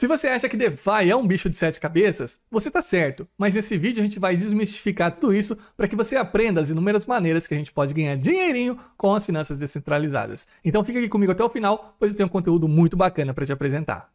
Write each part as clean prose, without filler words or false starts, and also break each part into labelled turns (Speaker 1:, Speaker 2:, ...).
Speaker 1: Se você acha que DeFi é um bicho de 7 cabeças, você tá certo, mas nesse vídeo a gente vai desmistificar tudo isso para que você aprenda as inúmeras maneiras que a gente pode ganhar dinheirinho com as finanças descentralizadas. Então fica aqui comigo até o final, pois eu tenho um conteúdo muito bacana para te apresentar.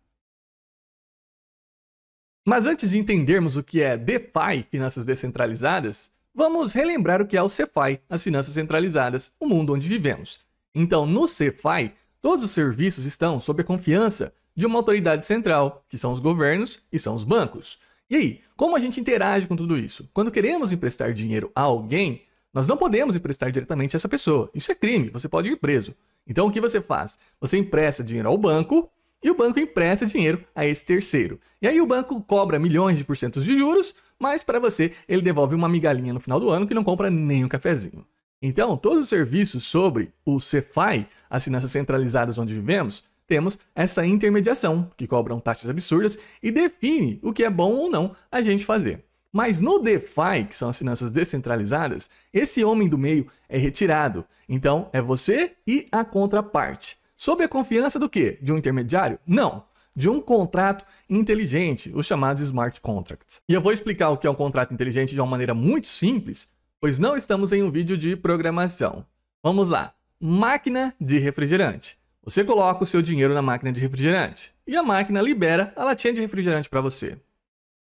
Speaker 1: Mas antes de entendermos o que é DeFi, finanças descentralizadas, vamos relembrar o que é o CeFi, as finanças centralizadas, o mundo onde vivemos. Então, no CeFi, todos os serviços estão sob a confiança de uma autoridade central, que são os governos e são os bancos. E aí, como a gente interage com tudo isso? Quando queremos emprestar dinheiro a alguém, nós não podemos emprestar diretamente a essa pessoa. Isso é crime, você pode ir preso. Então o que você faz? Você empresta dinheiro ao banco e o banco empresta dinheiro a esse terceiro. E aí o banco cobra milhões de porcentos de juros, mas para você ele devolve uma migalhinha no final do ano que não compra nem um cafezinho. Então, todos os serviços sobre o CeFi, as finanças centralizadas onde vivemos, temos essa intermediação, que cobram taxas absurdas e define o que é bom ou não a gente fazer. Mas no DeFi, que são as finanças descentralizadas, esse homem do meio é retirado. Então, é você e a contraparte. Sob a confiança do quê? De um intermediário? Não. De um contrato inteligente, os chamados smart contracts. E eu vou explicar o que é um contrato inteligente de uma maneira muito simples, pois não estamos em um vídeo de programação. Vamos lá. Máquina de refrigerante. Você coloca o seu dinheiro na máquina de refrigerante e a máquina libera a latinha de refrigerante para você.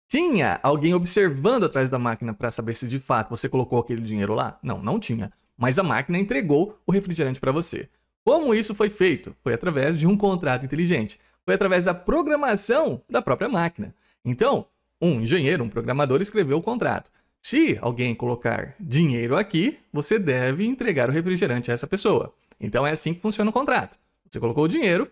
Speaker 1: Tinha alguém observando atrás da máquina para saber se de fato você colocou aquele dinheiro lá? Não, não tinha. Mas a máquina entregou o refrigerante para você. Como isso foi feito? Foi através de um contrato inteligente. Foi através da programação da própria máquina. Então, um engenheiro, um programador escreveu o contrato. Se alguém colocar dinheiro aqui, você deve entregar o refrigerante a essa pessoa. Então é assim que funciona o contrato. Você colocou o dinheiro,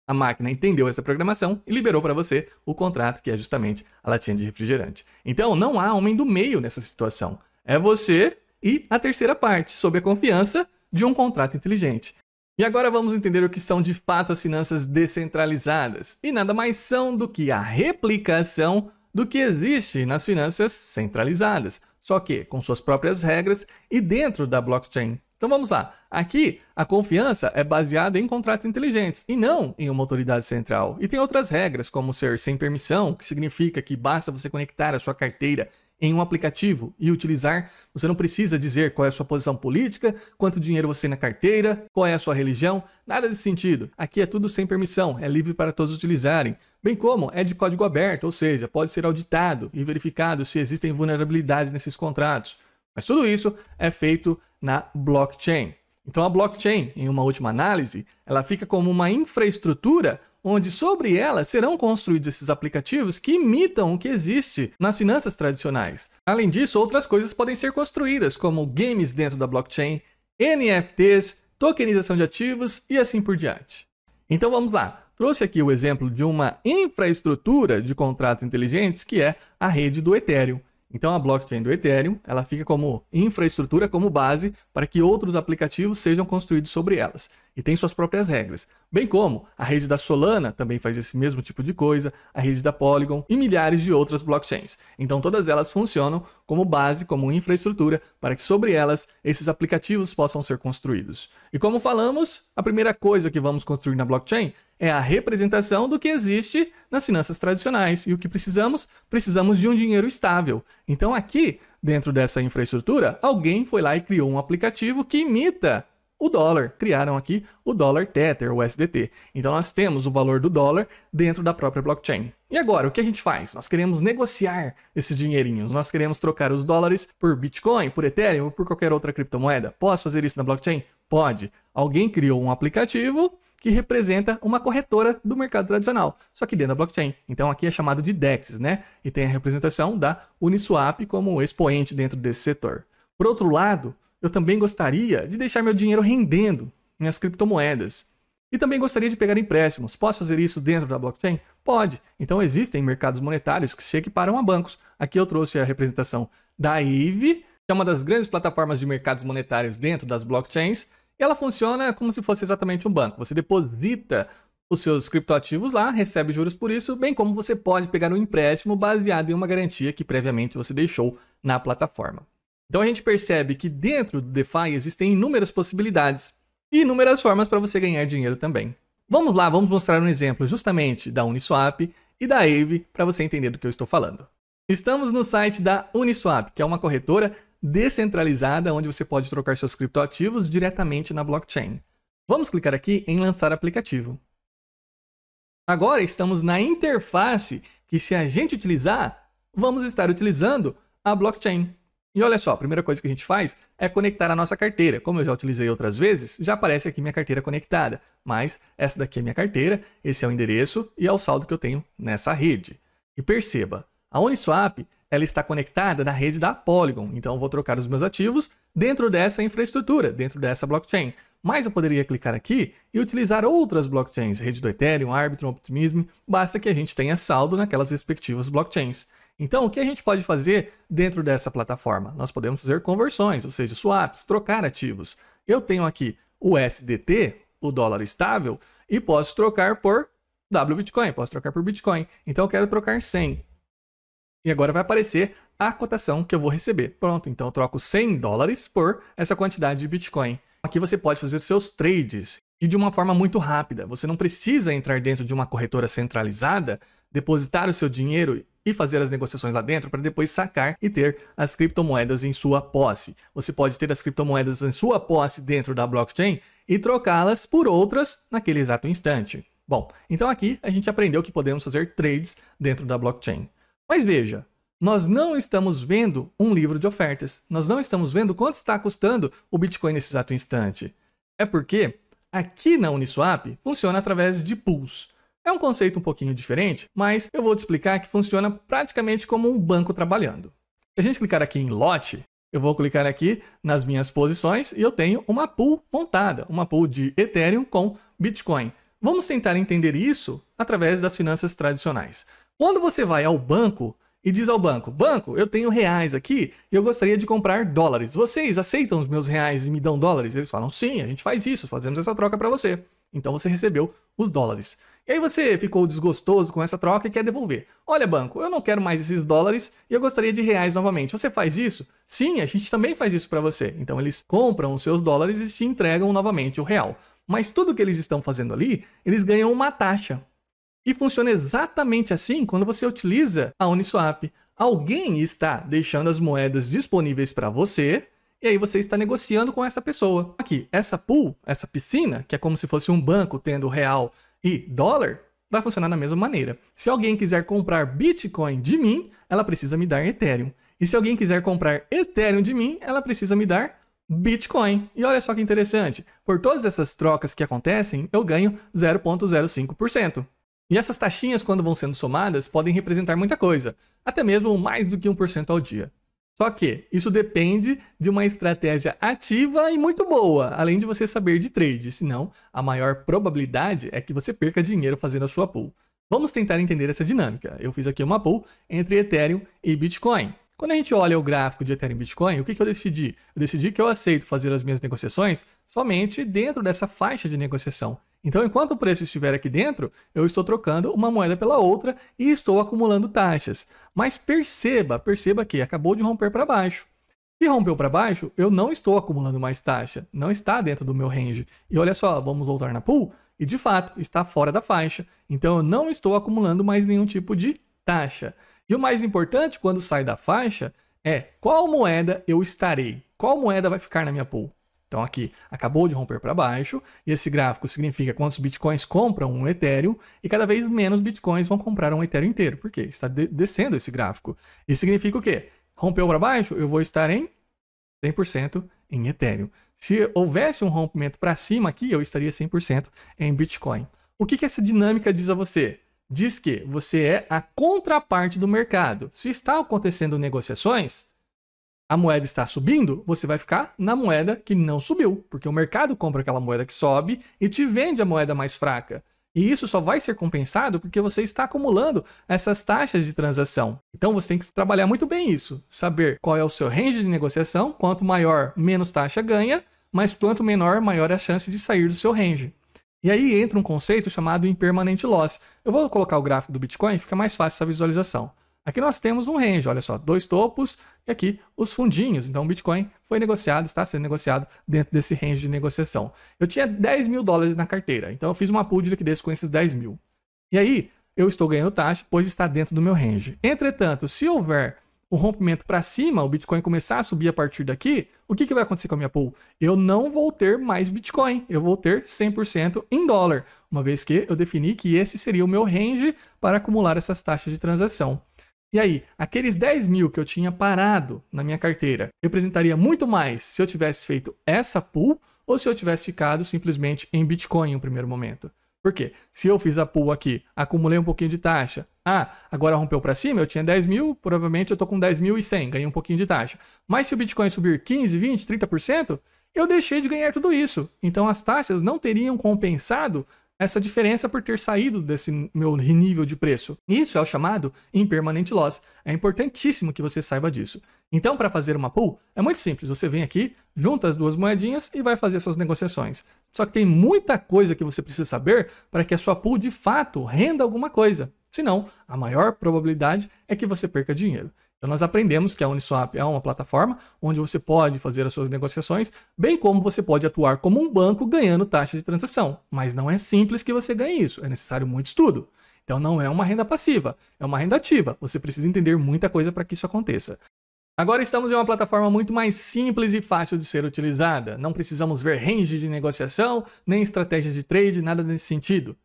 Speaker 1: a máquina entendeu essa programação e liberou para você o contrato, que é justamente a latinha de refrigerante. Então, não há homem do meio nessa situação. É você e a terceira parte, sob a confiança de um contrato inteligente. E agora vamos entender o que são de fato as finanças descentralizadas. E nada mais são do que a replicação do que existe nas finanças centralizadas, só que com suas próprias regras e dentro da blockchain. Então vamos lá. Aqui, a confiança é baseada em contratos inteligentes e não em uma autoridade central. E tem outras regras, como ser sem permissão, que significa que basta você conectar a sua carteira em um aplicativo e utilizar. Você não precisa dizer qual é a sua posição política, quanto dinheiro você tem na carteira, qual é a sua religião, nada desse sentido. Aqui é tudo sem permissão, é livre para todos utilizarem. Bem como é de código aberto, ou seja, pode ser auditado e verificado se existem vulnerabilidades nesses contratos. Mas tudo isso é feito na blockchain. Então a blockchain, em uma última análise, ela fica como uma infraestrutura onde sobre ela serão construídos esses aplicativos que imitam o que existe nas finanças tradicionais. Além disso, outras coisas podem ser construídas, como games dentro da blockchain, NFTs, tokenização de ativos e assim por diante. Então vamos lá. Trouxe aqui o exemplo de uma infraestrutura de contratos inteligentes que é a rede do Ethereum. Então a blockchain do Ethereum, ela fica como infraestrutura, como base para que outros aplicativos sejam construídos sobre elas. E tem suas próprias regras. Bem como a rede da Solana também faz esse mesmo tipo de coisa, a rede da Polygon e milhares de outras blockchains. Então todas elas funcionam como base, como infraestrutura, para que sobre elas esses aplicativos possam ser construídos. E como falamos, a primeira coisa que vamos construir na blockchain é a representação do que existe nas finanças tradicionais. E o que precisamos? Precisamos de um dinheiro estável. Então aqui, dentro dessa infraestrutura, alguém foi lá e criou um aplicativo que imita o dólar. Criaram aqui o dólar Tether, o USDT. Então nós temos o valor do dólar dentro da própria blockchain. E agora, o que a gente faz? Nós queremos negociar esses dinheirinhos. Nós queremos trocar os dólares por Bitcoin, por Ethereum ou por qualquer outra criptomoeda. Posso fazer isso na blockchain? Pode. Alguém criou um aplicativo que representa uma corretora do mercado tradicional, só que dentro da blockchain. Então aqui é chamado de DEXs, né? E tem a representação da Uniswap como expoente dentro desse setor. Por outro lado, eu também gostaria de deixar meu dinheiro rendendo minhas criptomoedas. E também gostaria de pegar empréstimos. Posso fazer isso dentro da blockchain? Pode. Então existem mercados monetários que se equiparam a bancos. Aqui eu trouxe a representação da Aave, que é uma das grandes plataformas de mercados monetários dentro das blockchains. E ela funciona como se fosse exatamente um banco. Você deposita os seus criptoativos lá, recebe juros por isso, bem como você pode pegar um empréstimo baseado em uma garantia que previamente você deixou na plataforma. Então a gente percebe que dentro do DeFi existem inúmeras possibilidades e inúmeras formas para você ganhar dinheiro também. Vamos lá, vamos mostrar um exemplo justamente da Uniswap e da Aave para você entender do que eu estou falando. Estamos no site da Uniswap, que é uma corretora descentralizada onde você pode trocar seus criptoativos diretamente na blockchain. Vamos clicar aqui em lançar aplicativo. Agora estamos na interface que, se a gente utilizar, vamos estar utilizando a blockchain. E olha só, a primeira coisa que a gente faz é conectar a nossa carteira. Como eu já utilizei outras vezes, já aparece aqui minha carteira conectada. Mas essa daqui é minha carteira, esse é o endereço e é o saldo que eu tenho nessa rede. E perceba, a Uniswap ela está conectada na rede da Polygon. Então eu vou trocar os meus ativos dentro dessa infraestrutura, dentro dessa blockchain. Mas eu poderia clicar aqui e utilizar outras blockchains, rede do Ethereum, Arbitrum, Optimism, basta que a gente tenha saldo naquelas respectivas blockchains. Então, o que a gente pode fazer dentro dessa plataforma? Nós podemos fazer conversões, ou seja, swaps, trocar ativos. Eu tenho aqui o USDT, o dólar estável, e posso trocar por WBitcoin, posso trocar por Bitcoin. Então, eu quero trocar 100. E agora vai aparecer a cotação que eu vou receber. Pronto, então eu troco $100 por essa quantidade de Bitcoin. Aqui você pode fazer seus trades e de uma forma muito rápida. Você não precisa entrar dentro de uma corretora centralizada, depositar o seu dinheiro e fazer as negociações lá dentro para depois sacar e ter as criptomoedas em sua posse. Você pode ter as criptomoedas em sua posse dentro da blockchain e trocá-las por outras naquele exato instante. Bom, então aqui a gente aprendeu que podemos fazer trades dentro da blockchain. Mas veja, nós não estamos vendo um livro de ofertas. Nós não estamos vendo quanto está custando o Bitcoin nesse exato instante. É porque aqui na Uniswap funciona através de pools. É um conceito um pouquinho diferente, mas eu vou te explicar que funciona praticamente como um banco trabalhando. Se a gente clicar aqui em lote, eu vou clicar aqui nas minhas posições e eu tenho uma pool montada, uma pool de Ethereum com Bitcoin. Vamos tentar entender isso através das finanças tradicionais. Quando você vai ao banco e diz ao banco, banco, eu tenho reais aqui e eu gostaria de comprar dólares. Vocês aceitam os meus reais e me dão dólares? Eles falam, sim, a gente faz isso, fazemos essa troca para você. Então você recebeu os dólares. E aí você ficou desgostoso com essa troca e quer devolver. Olha, banco, eu não quero mais esses dólares e eu gostaria de reais novamente. Você faz isso? Sim, a gente também faz isso para você. Então eles compram os seus dólares e te entregam novamente o real. Mas tudo que eles estão fazendo ali, eles ganham uma taxa. E funciona exatamente assim quando você utiliza a Uniswap. Alguém está deixando as moedas disponíveis para você e aí você está negociando com essa pessoa. Aqui, essa pool, essa piscina, que é como se fosse um banco tendo real e dólar, vai funcionar da mesma maneira. Se alguém quiser comprar Bitcoin de mim, ela precisa me dar Ethereum. E se alguém quiser comprar Ethereum de mim, ela precisa me dar Bitcoin. E olha só que interessante, por todas essas trocas que acontecem, eu ganho 0,05%. E essas taxinhas, quando vão sendo somadas, podem representar muita coisa, até mesmo mais do que 1% ao dia. Só que isso depende de uma estratégia ativa e muito boa, além de você saber de trade, senão a maior probabilidade é que você perca dinheiro fazendo a sua pool. Vamos tentar entender essa dinâmica. Eu fiz aqui uma pool entre Ethereum e Bitcoin. Quando a gente olha o gráfico de Ethereum e Bitcoin, o que eu decidi? Eu decidi que eu aceito fazer as minhas negociações somente dentro dessa faixa de negociação. Então, enquanto o preço estiver aqui dentro, eu estou trocando uma moeda pela outra e estou acumulando taxas. Mas perceba que acabou de romper para baixo. Se rompeu para baixo, eu não estou acumulando mais taxa, não está dentro do meu range. E olha só, vamos voltar na pool e de fato está fora da faixa. Então, eu não estou acumulando mais nenhum tipo de taxa. E o mais importante quando sai da faixa é qual moeda eu estarei, qual moeda vai ficar na minha pool. Então aqui, acabou de romper para baixo, e esse gráfico significa quantos bitcoins compram um Ethereum, e cada vez menos bitcoins vão comprar um Ethereum inteiro. Por quê? Está descendo esse gráfico. Isso significa o quê? Rompeu para baixo, eu vou estar em 100% em Ethereum. Se houvesse um rompimento para cima aqui, eu estaria 100% em Bitcoin. O que essa dinâmica diz a você? Diz que você é a contraparte do mercado. Se está acontecendo negociações, a moeda está subindo, você vai ficar na moeda que não subiu, porque o mercado compra aquela moeda que sobe e te vende a moeda mais fraca. E isso só vai ser compensado porque você está acumulando essas taxas de transação. Então você tem que trabalhar muito bem isso, saber qual é o seu range de negociação, quanto maior, menos taxa ganha, mas quanto menor, maior é a chance de sair do seu range. E aí entra um conceito chamado impermanent loss. Eu vou colocar o gráfico do Bitcoin, fica mais fácil essa visualização. Aqui nós temos um range, olha só, 2 topos e aqui os fundinhos. Então o Bitcoin foi negociado, está sendo negociado dentro desse range de negociação. Eu tinha $10 mil na carteira, então eu fiz uma pool de liquidez com esses 10 mil. E aí eu estou ganhando taxa, pois está dentro do meu range. Entretanto, se houver o rompimento para cima, o Bitcoin começar a subir a partir daqui, o que vai acontecer com a minha pool? Eu não vou ter mais Bitcoin, eu vou ter 100% em dólar, uma vez que eu defini que esse seria o meu range para acumular essas taxas de transação. E aí, aqueles 10 mil que eu tinha parado na minha carteira, representaria muito mais se eu tivesse feito essa pool ou se eu tivesse ficado simplesmente em Bitcoin em um primeiro momento. Por quê? Se eu fiz a pool aqui, acumulei um pouquinho de taxa, agora rompeu para cima, eu tinha 10 mil, provavelmente eu estou com 10.100, ganhei um pouquinho de taxa. Mas se o Bitcoin subir 15, 20, 30%, eu deixei de ganhar tudo isso. Então as taxas não teriam compensado essa diferença por ter saído desse meu nível de preço. Isso é o chamado impermanent loss. É importantíssimo que você saiba disso. Então, para fazer uma pool, é muito simples. Você vem aqui, junta as duas moedinhas e vai fazer suas negociações. Só que tem muita coisa que você precisa saber para que a sua pool, de fato, renda alguma coisa. Senão, a maior probabilidade é que você perca dinheiro. Então, nós aprendemos que a Uniswap é uma plataforma onde você pode fazer as suas negociações, bem como você pode atuar como um banco ganhando taxa de transação. Mas não é simples que você ganhe isso, é necessário muito estudo. Então, não é uma renda passiva, é uma renda ativa. Você precisa entender muita coisa para que isso aconteça. Agora estamos em uma plataforma muito mais simples e fácil de ser utilizada. Não precisamos ver range de negociação, nem estratégia de trade, nada nesse sentido.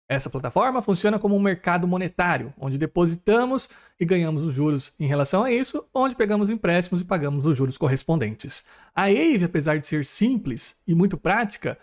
Speaker 1: Essa plataforma funciona como um mercado monetário, onde depositamos e ganhamos os juros em relação a isso, onde pegamos empréstimos e pagamos os juros correspondentes. A Aave, apesar de ser simples e muito prática,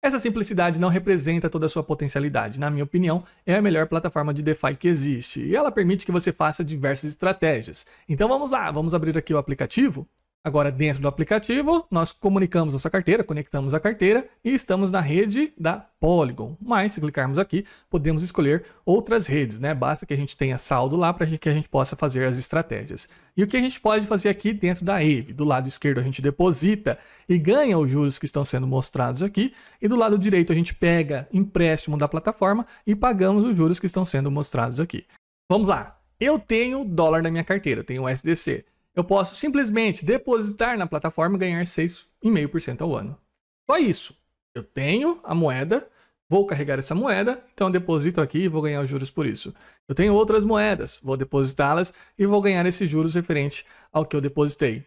Speaker 1: essa simplicidade não representa toda a sua potencialidade. Na minha opinião, é a melhor plataforma de DeFi que existe e ela permite que você faça diversas estratégias. Então vamos lá, vamos abrir aqui o aplicativo. Agora, dentro do aplicativo, nós comunicamos nossa carteira, conectamos a carteira e estamos na rede da Polygon. Mas, se clicarmos aqui, podemos escolher outras redes, né? Basta que a gente tenha saldo lá para que a gente possa fazer as estratégias. E o que a gente pode fazer aqui dentro da Aave? Do lado esquerdo, a gente deposita e ganha os juros que estão sendo mostrados aqui. E do lado direito, a gente pega empréstimo da plataforma e pagamos os juros que estão sendo mostrados aqui. Vamos lá. Eu tenho dólar na minha carteira, eu tenho USDC. Eu posso simplesmente depositar na plataforma e ganhar 6,5% ao ano. Só isso. Eu tenho a moeda, vou carregar essa moeda, então eu deposito aqui e vou ganhar os juros por isso. Eu tenho outras moedas, vou depositá-las e vou ganhar esses juros referente ao que eu depositei.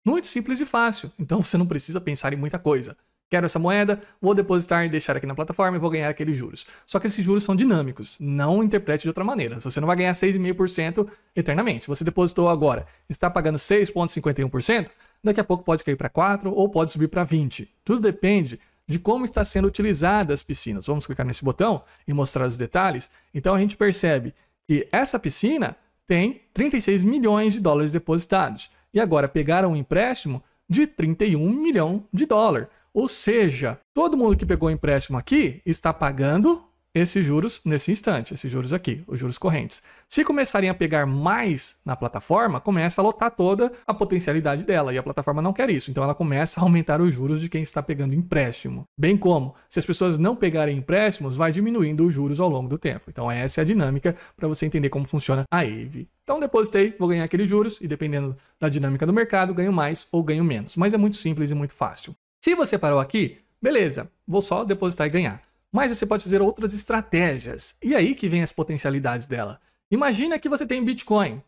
Speaker 1: Muito simples e fácil, então você não precisa pensar em muita coisa. Quero essa moeda, vou depositar e deixar aqui na plataforma e vou ganhar aqueles juros. Só que esses juros são dinâmicos, não interprete de outra maneira. Você não vai ganhar 6,5% eternamente. Você depositou agora, está pagando 6,51%, daqui a pouco pode cair para 4% ou pode subir para 20%. Tudo depende de como está sendo utilizada as piscinas. Vamos clicar nesse botão e mostrar os detalhes. Então a gente percebe que essa piscina tem 36 milhões de dólares depositados. E agora pegaram um empréstimo de 31 milhões de dólares. Ou seja, todo mundo que pegou o empréstimo aqui está pagando esses juros nesse instante, esses juros aqui, os juros correntes. Se começarem a pegar mais na plataforma, começa a lotar toda a potencialidade dela, e a plataforma não quer isso, então ela começa a aumentar os juros de quem está pegando empréstimo. Bem como, se as pessoas não pegarem empréstimos, vai diminuindo os juros ao longo do tempo. Então essa é a dinâmica para você entender como funciona a Aave. Então depositei, vou ganhar aqueles juros, e dependendo da dinâmica do mercado, ganho mais ou ganho menos. Mas é muito simples e muito fácil. Se você parou aqui, beleza, vou só depositar e ganhar. Mas você pode fazer outras estratégias. E aí que vem as potencialidades dela. Imagina que você tem Bitcoin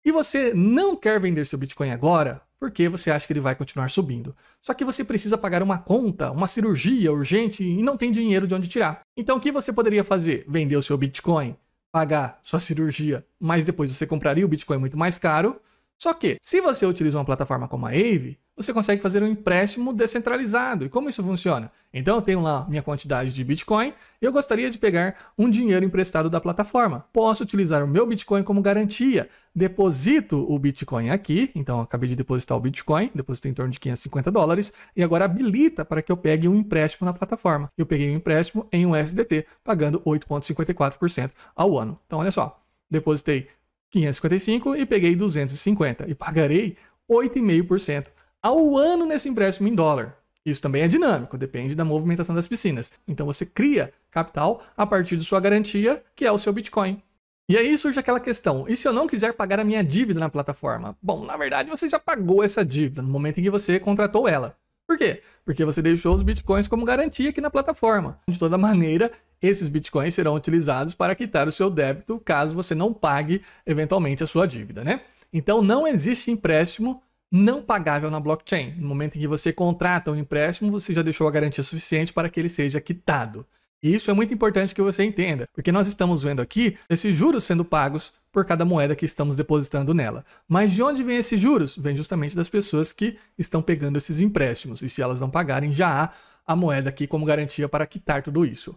Speaker 1: e você não quer vender seu Bitcoin agora porque você acha que ele vai continuar subindo. Só que você precisa pagar uma conta, uma cirurgia urgente e não tem dinheiro de onde tirar. Então o que você poderia fazer? Vender o seu Bitcoin, pagar sua cirurgia, mas depois você compraria o Bitcoin muito mais caro. Só que, se você utiliza uma plataforma como a Aave, você consegue fazer um empréstimo descentralizado. E como isso funciona? Então, eu tenho lá minha quantidade de Bitcoin e eu gostaria de pegar um dinheiro emprestado da plataforma. Posso utilizar o meu Bitcoin como garantia. Deposito o Bitcoin aqui. Então, eu acabei de depositar o Bitcoin, depositei em torno de 550 dólares e agora habilita para que eu pegue um empréstimo na plataforma. Eu peguei um empréstimo em USDT, pagando 8,54% ao ano. Então, olha só, depositei 555 e peguei 250 e pagarei 8,5% ao ano nesse empréstimo em dólar. Isso também é dinâmico, depende da movimentação das piscinas. Então você cria capital a partir de sua garantia, que é o seu Bitcoin. E aí surge aquela questão, e se eu não quiser pagar a minha dívida na plataforma? Bom, na verdade você já pagou essa dívida no momento em que você contratou ela. Por quê? Porque você deixou os bitcoins como garantia aqui na plataforma. De toda maneira, esses bitcoins serão utilizados para quitar o seu débito caso você não pague eventualmente a sua dívida, né? Então não existe empréstimo não pagável na blockchain. No momento em que você contrata um empréstimo, você já deixou a garantia suficiente para que ele seja quitado. E isso é muito importante que você entenda, porque nós estamos vendo aqui esses juros sendo pagos por cada moeda que estamos depositando nela. Mas de onde vem esses juros? Vem justamente das pessoas que estão pegando esses empréstimos. E se elas não pagarem, já há a moeda aqui como garantia para quitar tudo isso.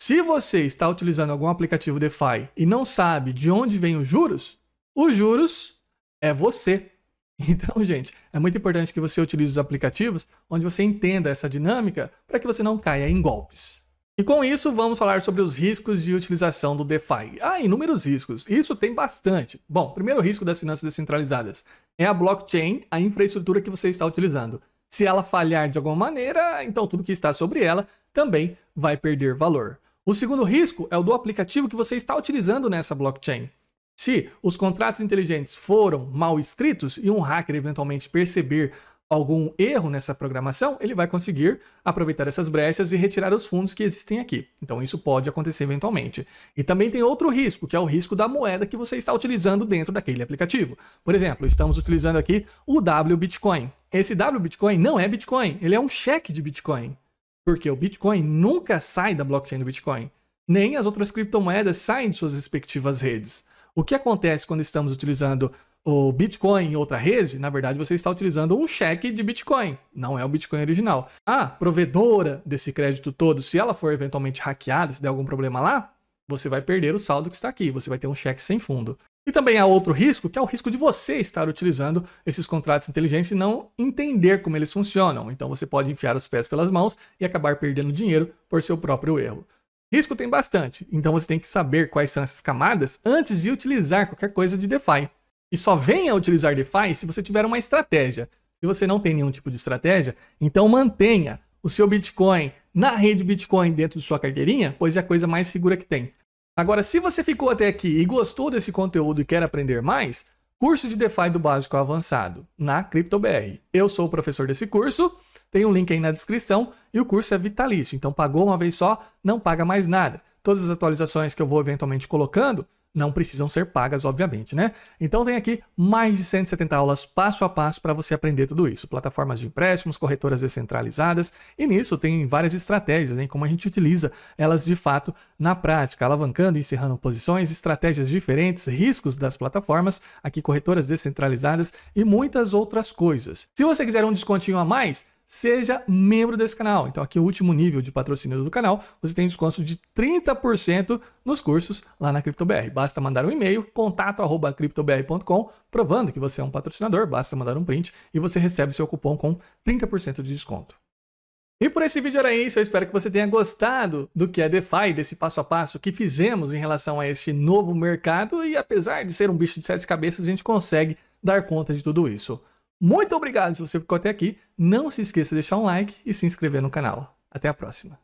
Speaker 1: Se você está utilizando algum aplicativo DeFi e não sabe de onde vem os juros é você. Então, gente, é muito importante que você utilize os aplicativos onde você entenda essa dinâmica para que você não caia em golpes. E com isso, vamos falar sobre os riscos de utilização do DeFi. Inúmeros riscos. Isso tem bastante. Bom, primeiro risco das finanças descentralizadas é a blockchain, a infraestrutura que você está utilizando. Se ela falhar de alguma maneira, então tudo que está sobre ela também vai perder valor. O segundo risco é o do aplicativo que você está utilizando nessa blockchain. Se os contratos inteligentes foram mal escritos e um hacker eventualmente perceber algum erro nessa programação, ele vai conseguir aproveitar essas brechas e retirar os fundos que existem aqui. Então isso pode acontecer eventualmente. E também tem outro risco, que é o risco da moeda que você está utilizando dentro daquele aplicativo. Por exemplo, estamos utilizando aqui o WBitcoin. Esse WBitcoin não é Bitcoin, ele é um cheque de Bitcoin. Porque o Bitcoin nunca sai da blockchain do Bitcoin. Nem as outras criptomoedas saem de suas respectivas redes. O que acontece quando estamos utilizando o Bitcoin em outra rede? Na verdade, você está utilizando um cheque de Bitcoin, não é o Bitcoin original. A provedora desse crédito todo, se ela for eventualmente hackeada, se der algum problema lá, você vai perder o saldo que está aqui, você vai ter um cheque sem fundo. E também há outro risco, que é o risco de você estar utilizando esses contratos inteligentes e não entender como eles funcionam. Então você pode enfiar os pés pelas mãos e acabar perdendo dinheiro por seu próprio erro. Risco tem bastante, então você tem que saber quais são essas camadas antes de utilizar qualquer coisa de DeFi. E só venha a utilizar DeFi se você tiver uma estratégia. Se você não tem nenhum tipo de estratégia, então mantenha o seu Bitcoin na rede Bitcoin dentro de sua carteirinha, pois é a coisa mais segura que tem. Agora, se você ficou até aqui e gostou desse conteúdo e quer aprender mais, curso de DeFi do básico ao avançado na CryptoBR. Eu sou o professor desse curso, tem um link aí na descrição e o curso é vitalício, então pagou uma vez só, não paga mais nada. Todas as atualizações que eu vou eventualmente colocando não precisam ser pagas, obviamente, né? Então tem aqui mais de 170 aulas passo a passo para você aprender tudo isso. Plataformas de empréstimos, corretoras descentralizadas, e nisso tem várias estratégias, hein? Como a gente utiliza elas de fato na prática, alavancando e encerrando posições, estratégias diferentes, riscos das plataformas, aqui corretoras descentralizadas e muitas outras coisas. Se você quiser um descontinho a mais, seja membro desse canal. Então aqui o último nível de patrocínio do canal, você tem desconto de 30% nos cursos lá na CryptoBR. Basta mandar um e-mail, contato@cryptobr.com, provando que você é um patrocinador, basta mandar um print e você recebe seu cupom com 30% de desconto. E por esse vídeo era isso, eu espero que você tenha gostado do que é DeFi, desse passo a passo que fizemos em relação a esse novo mercado e apesar de ser um bicho de 7 cabeças, a gente consegue dar conta de tudo isso. Muito obrigado se você ficou até aqui. Não se esqueça de deixar um like e se inscrever no canal. Até a próxima.